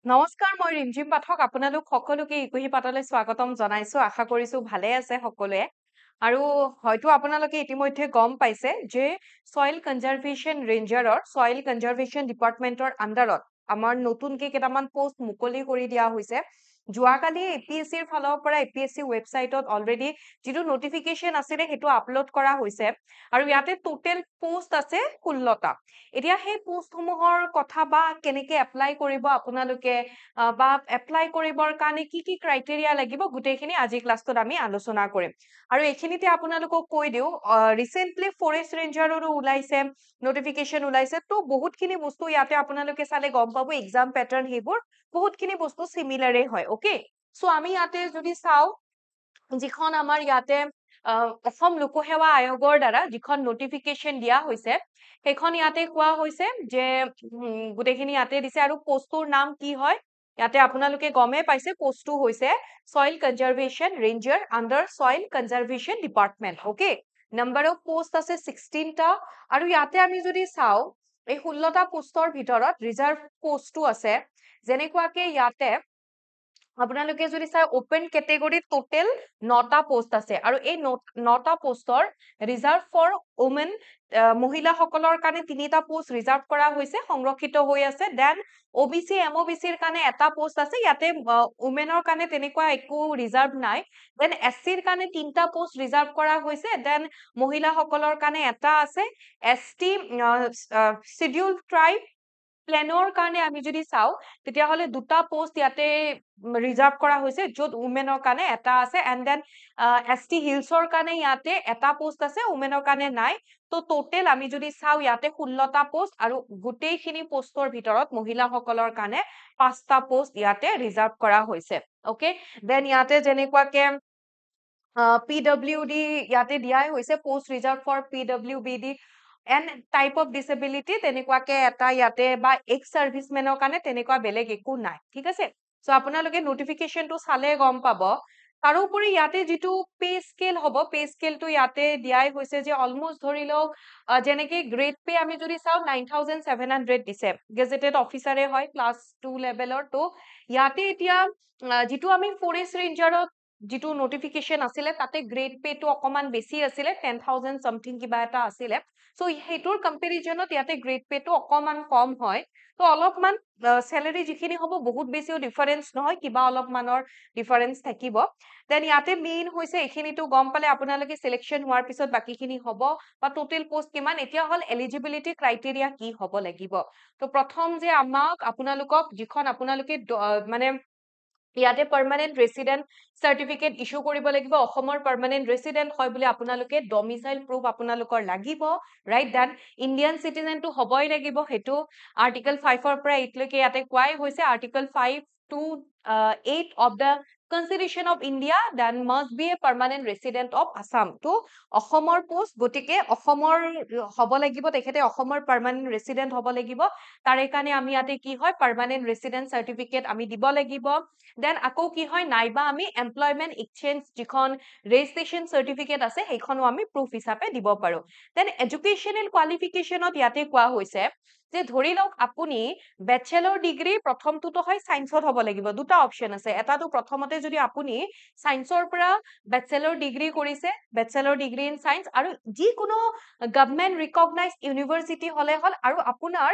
নমস্কাৰ মই ৰিমঝিম পাঠক আপোনালোক সকলোকে ইকুহি পাঠলৈ স্বাগতম জনাইছো আশা কৰিছো ভালে আছে সকলোৱে আৰু হয়তো আপোনালোকে ইতিমধ্যে গম পাইছে যে সয়েল কনজাৰভেশ্যন ৰেঞ্জাৰৰ সয়েল কনজাৰভেশ্যন ডিপাৰ্টমেন্টৰ আন্ডাৰত আমাৰ নতুনকে কেইটামান পোষ্ট মুকলি কৰি দিয়া হৈছে যোৱাকালি এপিএসসিৰ ফালৰ পৰা এপিএসসি ৱেবসাইটত অলৰেডি যিটো নটিফিকেশন আছিলে সেইটো আপলোড কৰা হৈছে আৰু ইয়াতে টোটেল পোষ্ট আছে 16টা এতিয়া সেই পোষ্টসমূহৰ কথা বা কেনেকে এপ্লাই কৰিব আপোনালোকে বা এপ্লাই কৰিবৰ কাৰণে কি ক্ৰাইটেৰিয়া লাগিব গোটেইখিনি আজি ক্লাছটোত আমি আলোচনা কৰিম আৰু এইখিনিতে আপোনালোকক কৈ দিও ৰিসেন্টলি ফৰেষ্ট ৰেঞ্জাৰৰো ওলাইছে নটিফিকেশন ওলাইছে তো বহুতখিনি বস্তু ইয়াতে আপোনালোকে চালে গম পাব এক্সাম প্যাটাৰ্ন হেবোৰ বহুতখিনি বস্তু সিমিলাৰে হয় ওকে সো আমি ইয়াতে যদি চাও যিখন আমাৰ ইয়াতে অসম লোকসেৱা আয়োগৰ দ্বাৰা যিখন নটিফিকেশন দিয়া হৈছে সেইখন ইয়াতে কোৱা হৈছে যে গোটেইখিনি ইয়াতে দিছে আৰু পোষ্টৰ নাম কি হয় ইয়াতে আপোনালোকে গমে পাইছে পোষ্টটো হৈছে soil conservation ranger under soil conservation department okay number of post আছে 16টা আৰু ইয়াতে আমি যদি চাও এই 16টা পোষ্টৰ ভিতৰত ৰিজাৰ্ভ পোষ্টটো আছে যেনেকুৱাকে ইয়াতে আপোনালোকে যদি চাই ওপেন ক্যাটেগৰি টোটেল 9টা পোষ্ট আছে আৰু এই 9টা পোষ্টৰ ৰিজাৰ্ভ ফৰ ওমেন মহিলাসকলৰ কাৰণে 3টা পোষ্ট ৰিজাৰ্ভ কৰা হৈছে সংৰক্ষিত হৈ আছে দেন ওবিসি এমওবিসিৰ কাৰণে এটা পোষ্ট আছে ইয়াতে ওমেনৰ কাৰণে তেনেকুৱা একো ৰিজাৰ্ভ নাই দেন এসসিৰ কাৰণে 3টা পোষ্ট ৰিজাৰ্ভ কৰা হৈছে দেন মহিলাসকলৰ কাৰণে এটা আছে এসটি শিডিউল ট্ৰাইব প্লেনৰ কাৰণে আমি যদি চাও তেতিয়া হলে দুটা পোষ্ট ইয়াতে ৰিজাৰ্ভ কৰা হৈছে যত ওমেনৰ কাৰণে এটা আছে এন্ড দেন এসটি হিলছৰ কাৰণে ইয়াতে এটা পোষ্ট আছে ওমেনৰ কাৰণে নাই তো টোটেল আমি যদি চাও ইয়াতে 16টা পোষ্ট আৰু গোটেইখিনি পোষ্টৰ ভিতৰত মহিলাসকলৰ কাৰণে 5টা পোষ্ট ইয়াতে ৰিজাৰ্ভ কৰা হৈছে ওকে দেন ইয়াতে যেনেকুৱাকে পিডব্লিউডি ইয়াতে দিয়াই হৈছে post reserved for PWBD and type of disability তেনেকুৱাকে এটা ইয়াতে বা এক্স সাৰ্ভিসমেনৰ কাৰণে তেনেকুৱা বেলেগ একো নাই ঠিক আছে সো আপোনালোকে নটিফিকেশনটো চালে গম পাব তাৰোপৰি ইয়াতে যিটো পে স্কেল হ'ব পে স্কেলটো ইয়াতে দিয়াই হৈছে যে অলমোস্ট ধৰি লওক যেনেকে গ্ৰেড পে আমি যদি চাও 9700 দিছে গেজেটেড অফিচাৰে হয় ক্লাছ 2 লেভেলৰ তো ইয়াতে এতিয়া যিটো আমি ফৰেষ্ট ৰেঞ্জাৰত যিটো নটিফিকেশন আছিলে তাতে গ্ৰেড পেটো অকমান বেছি আছিলে 10000 সামথিং কিবা এটা আছিলে সো হেইটোৰ কম্পেৰিজনত ইয়াতে গ্ৰেড পেটো অকমান কম হয় তো অলপমান স্যালাৰি যিখিনি হ'ব বহুত বেছিও ডিফাৰেন্স নহয় কিবা অলপমানৰ ডিফাৰেন্স থাকিব দেন ইয়াতে মেইন হৈছে এইখিনিটো গম পালে আপোনালোকে সিলেকশন হোৱাৰ পিছত বাকিখিনি হ'ব বা টোটেল পোষ্ট কিমান এতিয়া হল এলিজিবিলিটি ক্ৰাইটেৰিয়া কি হ'ব লাগিব তো প্ৰথম যে আমাক আপোনালোকক যিখন আপোনালোকে মানে ইয়াতে পাৰ্মানেন্ট ৰেসিডেন্ট সাৰ্টিফিকেট ইস্যু কৰিব লাগিব অসমৰ পাৰ্মানেন্ট ৰেসিডেন্ট হয় বুলি আপোনালোকে ডমিসাইল প্ৰুফ আপোনালোকৰ লাগিব ৰাইট ডান ইন্ডিয়ান সিটিজেন টো হবই লাগিব হেতু আৰ্টিকল 5 ৰ পৰা 8 লৈকে ইয়াতে কোৱাই হৈছে article 5 to 8 of the Constitution of India then must be a permanent resident of Assam to অসমৰ পোষ্ট গটিকে অসমৰ হ'ব লাগিব তেখেতে অসমৰ পাৰ্মানেন্ট ৰেসিডেন্ট হ'ব লাগিব তাৰে কাৰণে আমি ইয়াতে কি হয় পাৰ্মানেন্ট ৰেসিডেন্ট সাৰ্টিফিকেট আমি দিব লাগিব দেন আকৌ কি হয় নাইবা আমি এমপ্লয়মেন্ট এক্সচেঞ্জ যিখন ৰেজিষ্ট্ৰেচন সাৰ্টিফিকেট আছে সেইখনো আমি প্ৰুফ হিচাপে দিব পাৰো দেন এডুকেশনাল কোৱালিফিকেশনত ইয়াতে কোৱা হৈছে যে ধৰি লওক আপুনি ব্যাচেলৰ ডিগ্ৰী প্ৰথমটোতো হয় সায়েন্সত হ'ব লাগিব দুটা অপচন আছে এটাটো প্ৰথমতে যদি আপুনি সায়েন্সৰ পৰা ব্যাচেলৰ ডিগ্ৰী কৰিছে ব্যাচেলৰ ডিগ্ৰী ইন সায়েন্স আৰু যিকোনো গভৰ্নমেন্ট ৰিকগনাইজড ইউনিভাৰ্সিটি হলে হল আৰু আপোনাৰ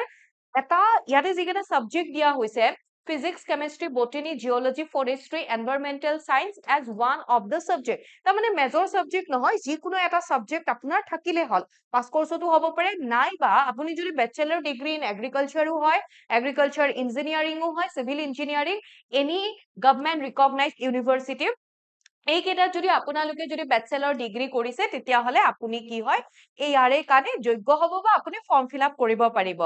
এটা ইয়াতে যিকেইটা সাবজেক্ট দিয়া হৈছে physics chemistry botany geology forestry environmental science as one of the subject তাৰ মানে মেজৰ সাবজেক্ট নহয় যিকোনো এটা সাবজেক্ট আপোনাৰ থাকিলে হল পাস কোৰ্সতো হ'ব পাৰে নাইবা আপুনি যদি ব্যাচেলৰ ডিগ্ৰী ইন এগ্ৰিকালচাৰো হয় এগ্ৰিকালচাৰ ইঞ্জিনিয়াৰিংও হয় civil engineering any government recognised university এইকেইটা যদি আপোনালোকে যদি ব্যাচেলৰ ডিগ্ৰী কৰিছে তেতিয়া হলে আপুনি কি হয় এই ইয়াৰে কাৰণে যোগ্য হ'ব বা আপুনি ফৰ্ম ফিল আপ কৰিব পাৰিব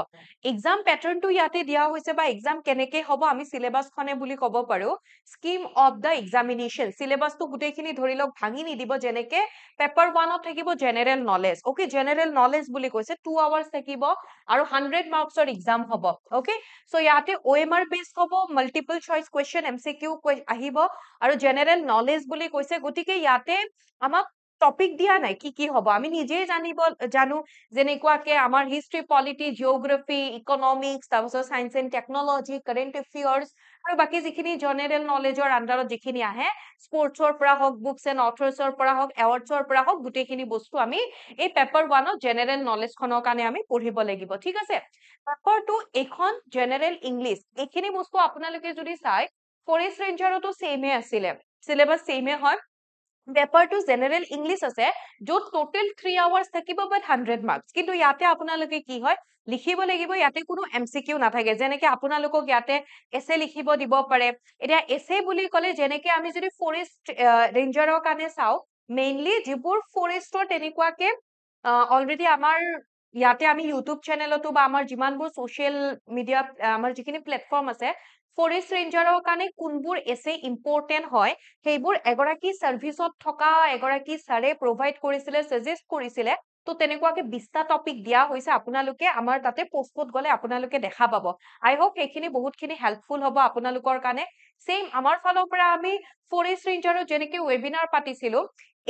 এক্সাম প্যাটাৰ্নটো ইয়াতে দিয়া হৈছে বা এক্সাম কেনেকে হ'ব আমি সিলেবাসখনে বুলি ক'ব পাৰো স্কিম অফ দা এক্সামিনেশন সিলেবাসটো গুটেইখিনি ধৰি লওক ভাঙি নিদিব যেনেকে পেপাৰ 1ত থাকিব general knowledge okay general knowledge বুলি কৈছে 2 আৱাৰ্স থাকিব আৰু 100 মাৰ্কছৰ এক্সাম হ'ব ওকে সো ইয়াতে OMR বেস হ'ব মাল্টিপল চইচ কোৱেশ্চন MCQ আহিব আৰু জেনাৰেল নলেজ বুলি কৈছে গতিকে ইয়াতে আমাক টপিক দিয়া নাই কি হ'ব আমি নিজে জানো যেনেকুৱাকে আমাৰ হিষ্ট্ৰী পলিটি জিঅ'গ্ৰাফি ইকনমিক্স তাৰপিছত সায়েন্স এণ্ড টেকনলজি কাৰেণ্ট এফেয়াৰ্স আৰু বাকি যিখিনি জেনাৰেল নলেজৰ আন্ডাৰত যিখিনি আহে স্পৰ্টছৰ পৰা হওক বুকছ এণ্ড অথৰ্ছৰ পৰা হওক এৱাৰ্ডছৰ পৰা হওক গোটেইখিনি বস্তু আমি এই পেপাৰ 1ত জেনাৰেল নলেজ খনৰ কাৰণে আমি পঢ়িব লাগিব ঠিক আছে পেপাৰ 2 এখন জেনাৰেল ইংলিছ এইখিনি বস্তু আপোনালোকে যদি চাই ফৰেষ্ট ৰেঞ্জাৰতো সেমে আছিলে সিলেবাস সেমে হয় পেপাৰটো জেনাৰেল ইংলিছ আছে য'ত টোটেল 3 আৱাৰ্স থাকিব বাট 100 মাৰ্কস কিন্তু ইয়াতে আপোনালোকে কি হয় লিখিব লাগিব ইয়াতে কোনো এমসিকিউ নাথাকে যেনেকে আপোনালোকক ইয়াতে এছে লিখিব দিব পাৰে এতিয়া এছে বুলি ক'লে যেনেকে আমি যদি ফৰেষ্ট ৰেঞ্জাৰৰ কাৰণে চাও মেইনলি যিবোৰ ফৰেষ্টৰ তেনেকুৱাকে অলৰেডি আমাৰ ইয়াতে আমি ইউটিউব চেনেলতো বা আমাৰ যিমানবোৰ সোশ্যাল মিডিয়া আমাৰ যিখিনি প্লেটফৰ্ম আছে ফৰেষ্ট ৰেঞ্জাৰৰ কাৰণে কোনবোৰ এছে ইম্পৰ্টেন্ট হয় সেইবোৰ এগৰাকী সাৰ্ভিসত থকা এগৰাকী সাৰে প্ৰভাইড কৰিছিলে সাজেষ্ট কৰিছিলে তো তেনেকুৱাকে 20টা টপিক দিয়া হৈছে আপোনালোকে আমাৰ তাতে পোষ্টত গলে আপোনালোকে দেখা পাব আই হোপ এইখিনি বহুতখিনি হেল্পফুল হ'ব আপোনালোকৰ কাৰণে সেম আমাৰ ফালৰ পৰা আমি ফৰেষ্ট ৰেঞ্জাৰৰ যেনেকে ৱেবিনাৰ পাতিছিলো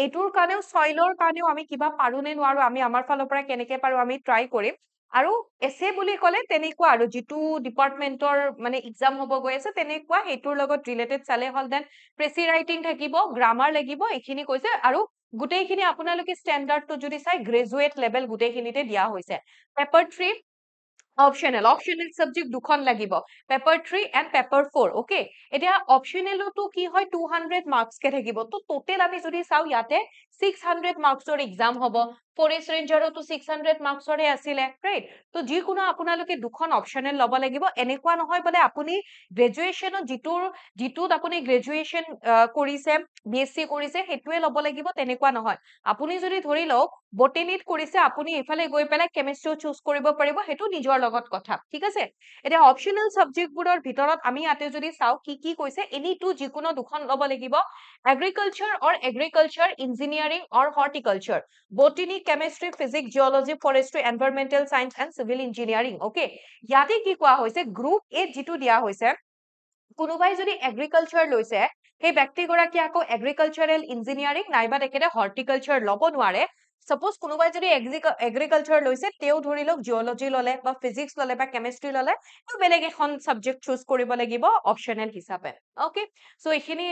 এইটোৰ কাৰণেও সইলৰ কাৰণেও আমি কিবা পাৰো নে নোৱাৰো আমি আমাৰ ফালৰ পৰা কেনেকে পাৰো আমি ট্ৰাই কৰিম আৰু এছে বুলি ক'লে তেনেকুৱা আৰু যিটো ডিপাৰ্টমেন্টৰ মানে এক্সাম হ'ব গৈ আছে তেনেকুৱা এইটোৰ লগত ৰিলেটেড চালে হল দেন প্ৰেছি ৰাইটিং থাকিব গ্ৰামাৰ লাগিব এইখিনি কৈছে আৰু গোটেইখিনি আপোনালোকে ষ্টেণ্ডাৰ্ডটো যদি চাই গ্ৰেজুৱেট লেভেল গোটেইখিনিতে দিয়া হৈছে পেপাৰ 3 অপচনেল সাবজেক্ট দুখন লাগিব পেপাৰ 3 এণ্ড পেপাৰ 4 ওকে এতিয়া অপচনেলটো কি হয় 200 মাৰ্কস কে থাকিব তো টোটেল আমি যদি চাও ইয়াতে 600 মাৰ্কসৰ এক্সাম হ'ব ফৰেষ্ট ৰেঞ্জাৰতো 600 মাৰ্কসৰে আছিলে ৰাইট তো যিকোনো আপোনালোকে দুখন অপচনেল ল'ব লাগিব এনেকুৱা নহয় বলে আপুনি গ্ৰেজুৱেচনত যিটোত আপুনি গ্ৰেজুৱেচন কৰিছে বিএসসি কৰিছে হেতুৱে ল'ব লাগিব তেনেকুৱা নহয় আপুনি যদি ধৰি লওক বটেনিত কৰিছে আপুনি এফালে গৈ পেলাই কেমিষ্ট্ৰি চুজ কৰিব পাৰিব হেতু নিজৰ লগত কথা ঠিক আছে এতিয়া অপচনেল সাবজেক্টবোৰৰ ভিতৰত আমি ইয়াতে যদি চাও কি কৈছে এনিটো যিকোনো দুখন ল'ব লাগিব agriculture or agriculture engineering or horticulture botany chemistry physics geology forestry environmental science and civil engineering okay ইয়াতে কি কোৱা হৈছে গ্ৰুপ এ যিটো দিয়া হৈছে কোনোবাই যদি এগ্ৰিকালচাৰ লৈছে সেই ব্যক্তিগৰাকী আকৌ এগ্ৰিকালচাৰেল ইঞ্জিনিয়াৰিং নাইবা তেখেতে হৰ্টিকালচাৰ ল'ব নোৱাৰে সাপোজ কোনোবাই যদি এগ্ৰিকালচাৰ লৈছে তেও ধৰি লওক জিঅলজি ললে বা ফিজিক্স ললে বা কেমিষ্ট্ৰি ললে তো বেলেগ এখন সাবজেক্ট চুজ কৰিব লাগিব অপচনেল হিচাপে ওকে সো এইখিনি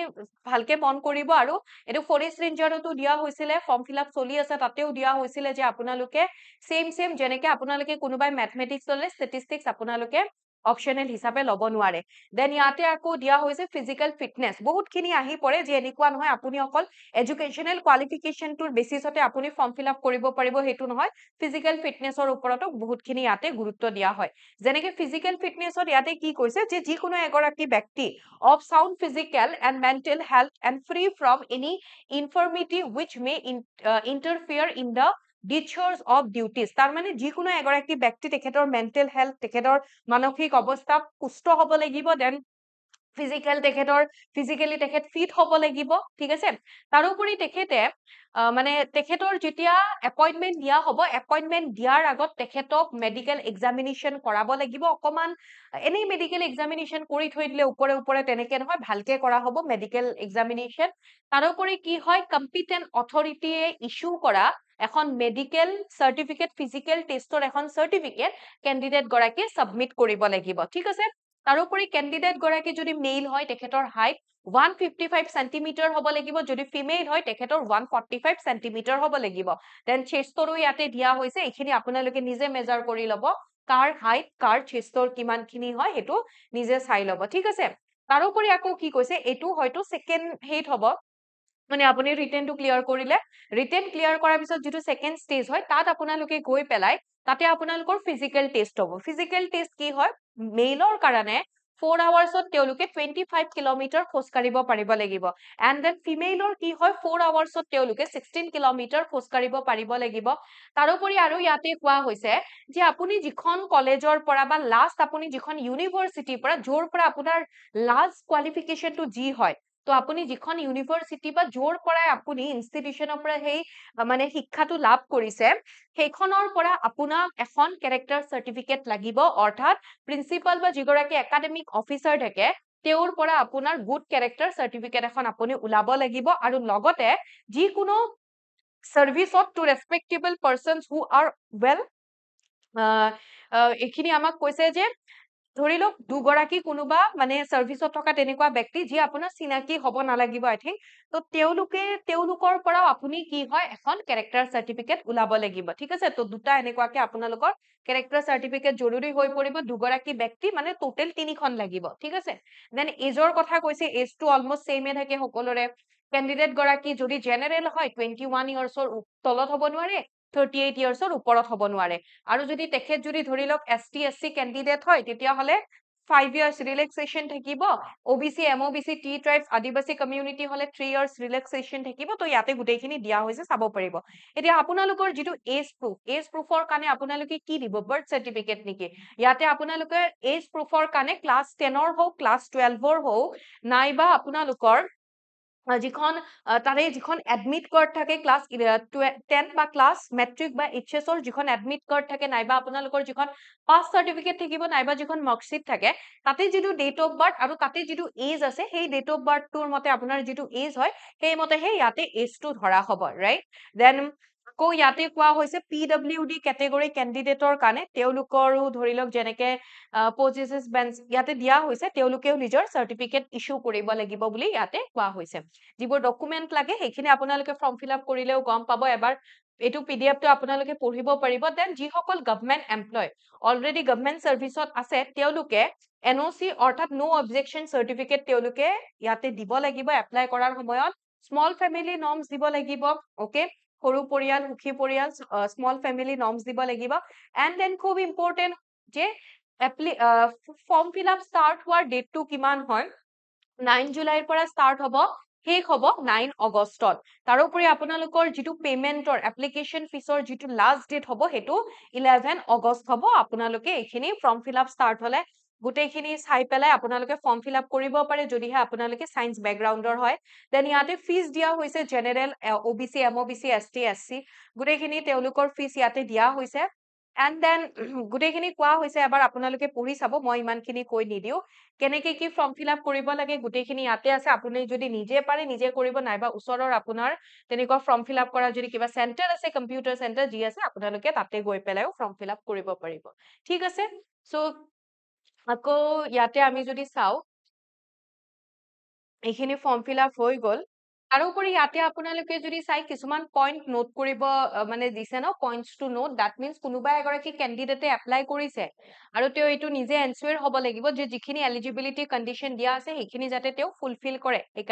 ভালকে মন কৰিব আৰু এটো ফৰেষ্ট ৰেঞ্জাৰতো দিয়া হৈছিলে ফৰ্ম ফিলআপ চলি আছে তাতেও দিয়া হৈছিলে যে আপোনালোকে সেম যেনেকে আপোনালোকে কোনোবাই ম্যাথমেটিক্স ললে ষ্টেটিষ্টিক্স আপোনালোকে অপচনেল হিচাপে ল'ব নোৱাৰে দেন ইয়াতে আকৌ দিয়া হৈছে ফিজিক্যাল ফিটনেস বহুতখিনি আহি পৰে যে এনেকুৱা নহয় আপুনি অকল এডুকেশনাল কোৱালিফিকেশনটোৰ বেসিসতে আপুনি ফৰ্ম ফিলআপ কৰিব পাৰিব হেতু নহয় ফিজিক্যাল ফিটনেসৰ ওপৰতো বহুতখিনি ইয়াতে গুৰুত্ব দিয়া হয় যেনেকে ফিজিক্যাল ফিটনেসত ইয়াতে কি কৈছে যে যিকোনো এগৰাকী ব্যক্তি of sound physical and mental health and free from any infirmity which may interfere in the discharge of duties তাৰ মানে যিকোনো এগৰাকী ব্যক্তি তেখেতৰ মেন্টেল হেলথ তেখেতৰ মানসিক অৱস্থা সুস্থ হ'ব লাগিব দেন ফিজিক্যালি তেখেত ফিট হ'ব লাগিব ঠিক আছে তাৰোপৰি তেখেতে মানে তেখেতৰ যেতিয়া এপইন্টমেন্ট দিয়া হ'ব এপইন্টমেন্ট দিয়াৰ আগত তেখেতক মেডিকেল এক্সামিনেশন কৰাব লাগিব অকমান এনে মেডিকেল এক্সামিনেশন কৰি থৈ দিলে ওপৰে তেনেকে নহয় ভালকে কৰা হ'ব মেডিকেল এক্সামিনেশন তাৰোপৰি কি হয় কম্পিটেন্ট অথৰিটিয়ে ইস্যু কৰা এখন মেডিকেল সাৰ্টিফিকেট ফিজিক্যাল টেষ্টৰ এখন সাৰ্টিফিকেট ক্যান্ডিডেট গৰাকী সাবমিট কৰিব লাগিব ঠিক আছে তাৰোপৰি ক্যান্ডিডেট গৰাকী যদি মেইল হয় তেখেতৰ হাইট 155 সেন্টিমিটাৰ হ'ব লাগিব যদি ফিমেল হয় তেখেতৰ 145 সেন্টিমিটাৰ হ'ব লাগিব দেন চেষ্টৰো ইয়াতে দিয়া হৈছে এইখিনি আপোনালোকে নিজে মেজাৰ কৰি ল'ব কাৰ হাইট কাৰ চেষ্টৰ কিমানখিনি হয় হেতু নিজে চাই ল'ব ঠিক আছে তাৰোপৰি আকৌ কি কৈছে এটো হয়তো সেকেন্ড হেট হ'ব মানে আপুনি ৰিটেনটো ক্লিয়াৰ কৰিলে ৰিটেন ক্লিয়াৰ কৰাৰ পিছত যেটো সেকেন্ড ষ্টেজ হয় তাত আপোনালোকে গৈ পেলাই তাতে আপোনালোকৰ ফিজিক্যাল টেষ্ট হ'ব ফিজিক্যাল টেষ্ট কি হয় মেইলৰ কাৰণে 4 আৱাৰ্সত তেওঁলোকে 25 কিলোমিটাৰ খোজ কাঢ়িব পাৰিব লাগিব এণ্ড দেন ফিমেইলৰ কি হয় 4 আৱাৰ্সত তেওঁলোকে 16 কিলোমিটাৰ খোজ কাঢ়িব পাৰিব লাগিব তাৰোপৰি আৰু ইয়াতে কোৱা হৈছে যে আপুনি যিখন কলেজৰ পৰা বা লাষ্ট আপুনি যিখন ইউনিভাৰ্সিটিৰ পৰা যৰ পৰা আপোনাৰ লাষ্ট কোৱালিফিকেশনটো যি হয় তো আপুনি যিখন ইউনিভাৰ্সিটি বা যৰ পৰাই আপুনি ইনষ্টিটিউচনৰ পৰা সেই মানে শিক্ষাটো লাভ কৰিছে সেইখনৰ পৰা আপোনাক এখন ক্যাৰেক্টাৰ সাৰ্টিফিকেট লাগিব অৰ্থাৎ প্ৰিন্সিপাল বা যিগৰাকী একাডেমিক অফিচাৰ থাকে তেওঁৰ পৰা আপোনাৰ গুড ক্যাৰেক্টাৰ সাৰ্টিফিকেট এখন আপুনি উলাব লাগিব আৰু লগতে যিকোনো service to respectable persons who are well এইখিনি আমাক কৈছে যে ধৰি লওক দুগৰাকী কোনোবা মানে সাৰ্ভিসত থকা তেনেকুৱা ব্যক্তি যি আপোনাৰ চিনাকি হ'ব নালাগিব আই থিংক তো তেওঁলোকৰ পৰাও আপুনি কি হয় এখন ক্যাৰেক্টাৰ সাৰ্টিফিকেট ওলাব লাগিব ঠিক আছে তো দুটা এনেকুৱাকে আপোনালোকৰ ক্যাৰেক্টাৰ সাৰ্টিফিকেট জৰুৰী হৈ পৰিব দুগৰাকী ব্যক্তি মানে টোটেল তিনিখন লাগিব ঠিক আছে দেন এজৰ কথা কৈছে এজ টু অলমোস্ট সেমে থাকে সকলোৰে কেণ্ডিডেট গৰাকী যদি জেনাৰেল হয় 21 ইয়াৰ্ছৰ তলত হ'ব নোৱাৰে 38 ইয়াৰ্ছৰ ওপৰত হ'ব নোৱাৰে আৰু যদি তেখেত যদি ধৰি লওক এসটি এসসি ক্যান্ডিডেট হয় তেতিয়া হলে 5 ইয়ার্স রিল্যাক্সেশন থাকিব ওবিসি এমওবিসি টি ট্রাইবস আদিবাসী কমিউনিটি হলে 3 ইয়ার্স রিল্যাক্সেশন থাকিব তো ইয়াতে গুটেইখিনি দিয়া হৈছে চাব পাৰিব এতিয়া আপোনালোকৰ যেটো এজ প্ৰুফৰ কাৰণে আপোনালোকে কি দিব বাৰ্থ সাৰ্টিফিকেট নেকি ইয়াতে আপোনালোকে এজ প্ৰুফৰ কাৰণে ক্লাস 10 ৰ হোক ক্লাস 12 ৰ হোক নাইবা আপোনালোকৰ যিখন তাৰে যিখন এডমিট কাৰ্ড থাকে ক্লাস 10 বা ক্লাস মেট্ৰিক বা এইচএস ৰ যিখন এডমিট কাৰ্ড থাকে নাইবা আপোনালোকৰ যিখন পাস সাৰ্টিফিকেট থাকিব নাইবা যিখন মাৰ্কশিট থাকে তাতে যিটো ডেট অফ বাৰ্থ আৰু তাতে যিটো এজ আছে সেই ডেট অফ বাৰ্থ তোৰ মতে আপোনাৰ যিটো এজ হয় সেই মতে হে ইয়াতে এজটো ধৰা হ'ব ৰাইট দেন আকৌ ইয়াতে কোৱা হৈছে পিডব্লিউডি ক্যাটেগৰি ক্যান্ডিডেটৰ কাৰণে তেওঁলোকৰো ধৰি লওক যেনেকে পজিচেস বেঞ্চ ইয়াতে দিয়া হৈছে তেওঁলোকেও নিজৰ সাৰ্টিফিকেট ইস্যু কৰিব লাগিব বুলি ইয়াতে কোৱা হৈছে যিবোৰ ডকুমেন্ট লাগে সেইখিনি আপোনালোকে ফৰ্ম ফিল আপ কৰিলেও গম পাব এবাৰ এইটো পিডিএফ টো আপোনালোকে পঢ়িব পাৰিব দেন যিসকল গভৰ্ণমেন্ট এমপ্লয় অলৰেডি গভৰ্ণমেন্ট সাৰ্ভিসত আছে তেওঁলোকে এনওসি অৰ্থাৎ নো অবজেকশন সাৰ্টিফিকেট তেওঁলোকে ইয়াতে দিব লাগিব এপ্লাই কৰাৰ সময়ত স্মল ফেমিলি নৰ্মস দিব লাগিব ওকে সৰু পৰিয়াল সুখী পৰিয়াল স্মল ফেমিলি নৰ্মস দিব লাগিব এন্ড দেন খুব ইম্পৰ্টেন্ট যে ফৰ্ম ফিল আপ ষ্টাৰ্ট হোৱাৰ ডেটটো কিমান হয় 9 জুলাইৰ পৰা ষ্টাৰ্ট হ'ব শেষ হ'ব 9 আগষ্টত তাৰোপৰি আপোনালোকৰ যিটো পেমেন্টৰ এপ্লিকেশন ফিছৰ যিটো লাষ্ট ডেট হ'ব হেতু 11 আগষ্ট হ'ব আপোনালোকে এইখিনি ফৰ্ম ফিল আপ ষ্টাৰ্ট হলে গুটেইখিনি চাই পেলাই আপোনালোকে ফৰ্ম ফিল আপ কৰিব পাৰে যদিহে আপোনালোকে সায়েন্স ব্যাকগ্ৰাউণ্ডৰ হয় দেন ইয়াতে ফিজ দিয়া হৈছে general OBC MOBC ST SC গুটেইখিনি তেওঁলোকৰ ফিজ ইয়াতে দিয়া হৈছে এন্ড দেন গুটেইখিনি কোৱা হৈছে এবাৰ আপোনালোকে পঢ়ি চাব মই ইমানখিনি কৈ নিদিও কেনেকে কি ফৰ্ম ফিল আপ কৰিব লাগে গুটেইখিনি ইয়াতে আছে আপুনি যদি নিজে পাৰে নিজে কৰিব নাইবা ওচৰৰ আপোনাৰ তেনেকুৱা ফৰ্ম ফিল আপ কৰা যদি কিবা চেণ্টাৰ আছে কম্পিউটাৰ চেণ্টাৰ যি আছে আপোনালোকে তাতে গৈ পেলাইও ফৰ্ম ফিল আপ কৰিব পাৰিব ঠিক আছে সো আকৌ ইয়াতে আমি যদি চাও এইখিনি ফৰ্ম ফিল আপ হৈ গল তাৰোপৰি ইয়াতে আপোনালোকে যদি চাই কিছুমান পইণ্ট নোট কৰিব মানে দিছে ন points to note that means কোনোবা এগৰাকী ক্যান্ডিডেটে এপ্লাই কৰিছে আৰু তেওঁ এইটো নিজে এনসুৱেৰ হ'ব লাগিব যে যিখিনি এলিজিবিলিটি কন্ডিশন দিয়া আছে সেইখিনি যাতে তেওঁ ফুলফিল কৰে এই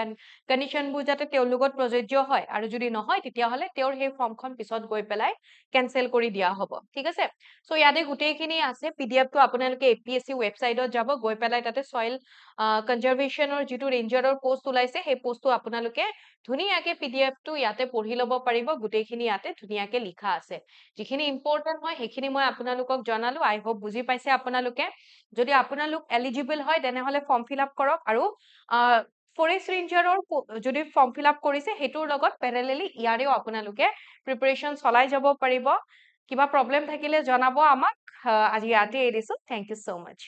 কন্ডিশনবোৰ যাতে তেওঁৰ লগত প্ৰযোজ্য হয় আৰু যদি নহয় তেতিয়া হলে তেওঁৰ সেই ফৰ্মখন পিছত গৈ পেলাই কেনসেল কৰি দিয়া হ'ব ঠিক আছে সো ইয়াতে গুটেইখিনি আছে পিডিএফ টো আপোনালোকে এপিএসসি ৱেবসাইটত যাব গৈ পেলাই তাতে সয়েল কনজাৰভেশনৰ যিটো ৰেঞ্জাৰৰ পোষ্ট ওলাইছে সেই পোষ্টটো আপোনালোকে ধুনীয়াকে পিডিএফ টো ইয়াতে পঢ়ি লব পাৰিব গুটেইখিনি ইয়াতে ধুনীয়াকে লিখা আছে যিখিনি ইম্পৰ্টেন্ট হয় সেইখিনি মই আপোনালোকক জনালো আই হোপ বুজি পাইছে আপোনালোকে যদি আপোনালোক এলিজিবল হয় তেনেহলে ফৰ্ম ফিল আপ কৰক আৰু ফৰেষ্ট ৰেঞ্জাৰৰ যদি ফৰ্ম ফিল আপ কৰিছে হেতুৰ লগত প্যাৰালেলি ইয়াৰেও আপোনালোকে প্ৰিপাৰেচন চলাই যাব পাৰিব কিবা প্ৰবলেম থাকিলে জনাব আমাক আজি ইয়াতে এৰিছো থ্যাংক ইউ সো মাচ